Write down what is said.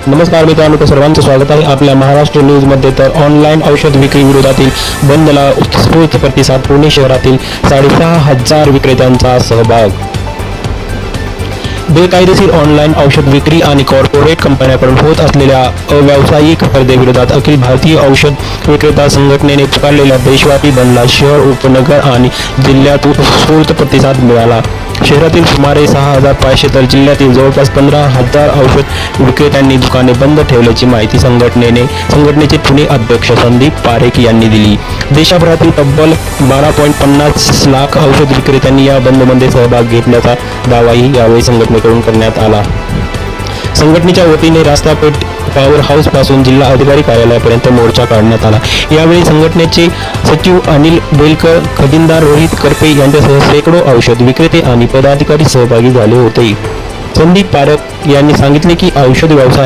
नमस्कार मित्रांनो, सर्वांचं स्वागत आहे आपल्या महाराष्ट्र न्यूजमध्ये। तर ऑनलाईन औषध विक्री विरोधातील बंदला उत्स्फूर्त प्रतिसाद। पुणे शहरातील 6,500 विक्रेत्यांचा सहभाग। बेकायदेशीर ऑनलाईन औषध विक्री आणि कॉर्पोरेट कंपन्यांकडून होत असलेल्या अव्यावसायिक स्पर्धेविरोधात अखिल भारतीय औषध विक्रेता संघटनेने पुकारलेल्या देशव्यापी बंदला शहर, उपनगर आणि जिल्ह्यात उत्स्फूर्त प्रतिसाद मिळाला। शहरातील सुमारे 6,500 तर जिल्ह्यातील जवळपास 15,000 औषध विक्रेत्यांनी दुकाने बंद ठेवल्याची माहिती संघटनेचे पुणे अध्यक्ष संदीप पारेख यांनी दिली। देशभरातील तब्बल 12.50 लाख औषध विक्रेत्यांनी या बंदमध्ये सहभाग घेतल्याचा दावाही यावेळी संघटनेकडून करण्यात आला। संघटनेच्या वतीने रास्तापेठ पॉवर हाऊस पासून जिल्हा अधिकारी कार्यालयापर्यंत मोर्चा काढण्यात आला। यावेळी संघटनेचे सचिव अनिल बेलकर, खजिनदार रोहित करपे यांच्यासह शेकडो औषध विक्रेते आणि पदाधिकारी सहभागी झाले होते। संदीप पारेख यांनी सांगितले की औषध व्यवसाय